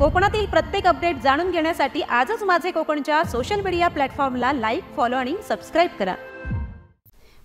कोकणातील प्रत्येक अपडेट जाणून घेण्यासाठी आजच माझे कोकणच्या सोशल मीडिया प्लॅटफॉर्मला लाईक, फॉलो आणि सबस्क्राइब करा।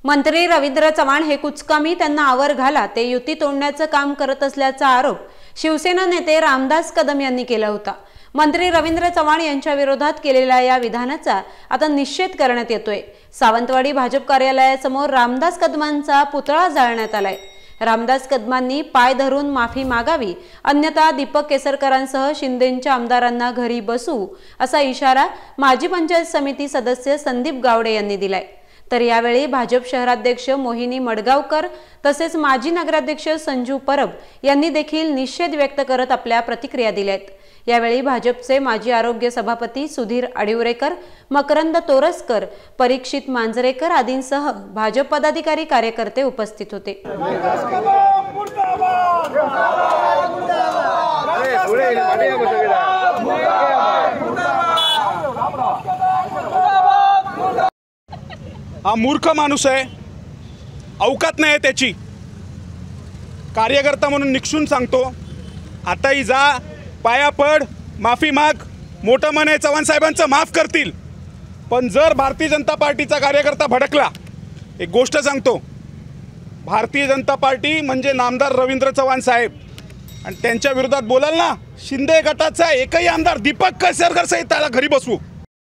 मंत्री रवींद्र चव्हाण हे कुचकामी त्यांना आवर घाला ते युती तोडण्याचं काम करत असल्याचा आरोप शिवसेना नेते रामदास कदम यांनी केला होता। मंत्री रवींद्र चव्हाण यांच्या विरोधात केलेल्या या विधानाचा आता निषेध करण्यात येतोय। सावंतवाडी भाजप कार्यालयासमोर रामदास कदमांचा पुतळा जाळण्यात आलाय। रामदास कदमांनी पाय धरून माफी मागावी, अन्यथा दीपक केसरकरांसह शिंदेंच्या आमदारांना घरी बसू असा इशारा माजी पंचायत समिती सदस्य संदीप गावडे यांनी दिलाय। तर यावेळी भाजप शहराध्यक्ष मोहिनी मडगावकर तसेच माजी नगराध्यक्ष संजू परब यांनी देखील निषेध व्यक्त करत आपल्या प्रतिक्रिया दिल्यात। यावेळी भाजपचे माजी आरोग्य सभापती सुधीर अडिवरेकर, मकरंद तोरसकर, परीक्षित मांजरेकर आदींसह भाजप पदाधिकारी कार्यकर्ते उपस्थित होते। हा मूर्ख माणूस आहे, अवकात नाही त्याची। कार्यकर्ता म्हणून निक्षून सांगतो, आताही जा, पाया पड, माफी माग, मोठं मन आहे चव्हाण साहेबांचं, माफ करतील। पण जर भारतीय जनता पार्टीचा कार्यकर्ता भडकला, एक गोष्ट सांगतो, भारतीय जनता पार्टी म्हणजे नामदार रवींद्र चव्हाण साहेब, आणि त्यांच्या विरोधात बोलाल ना, शिंदे गटाचा एकही आमदार दीपक केसरकर सहित त्याला घरी बसवू।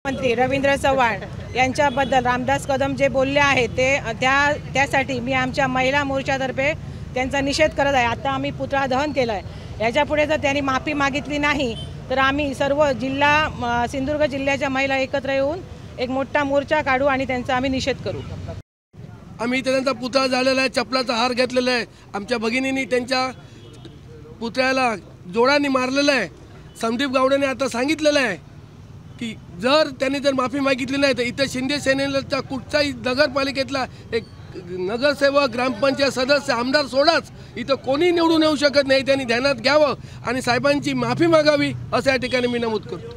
मंत्री रवींद्र चव्हाण यांच्याबद्दल रामदास कदम जे बोलले आहेत ते त्यासाठी मी आमच्या महिला मोर्चातर्फे त्यांचा निषेध करत आहे। आता आम्ही पुतळा दहन केलं आहे। याच्यापुढे जर त्यांनी माफी मागितली नाही तर आम्ही सर्व सिंधुदुर्ग जिल्ह्याच्या महिला एकत्र येऊन एक मोठा मोर्चा काढू आणि त्यांचा आम्ही निषेध करू। आम्ही त्यांचा पुतळा जाळलेला आहे, चपलाचा हार घेतलेला आहे, आमच्या भगिनींनी त्यांच्या पुतळ्याला जोडांनी मारलेलं आहे। संदीप गावडेने आता सांगितलेलं आहे की जर त्यांनी माफी मागितली नाही तर इथं शिंदे सेनेचा कुठचाही नगरपालिकेतला एक नगरसेवक, ग्रामपंचायत सदस्य, आमदार सोडाच इथं कोणी निवडून येऊ शकत नाही। त्यांनी ध्यानात घ्यावं आणि साहेबांची माफी मागावी असं या ठिकाणी मी नमूद करतो।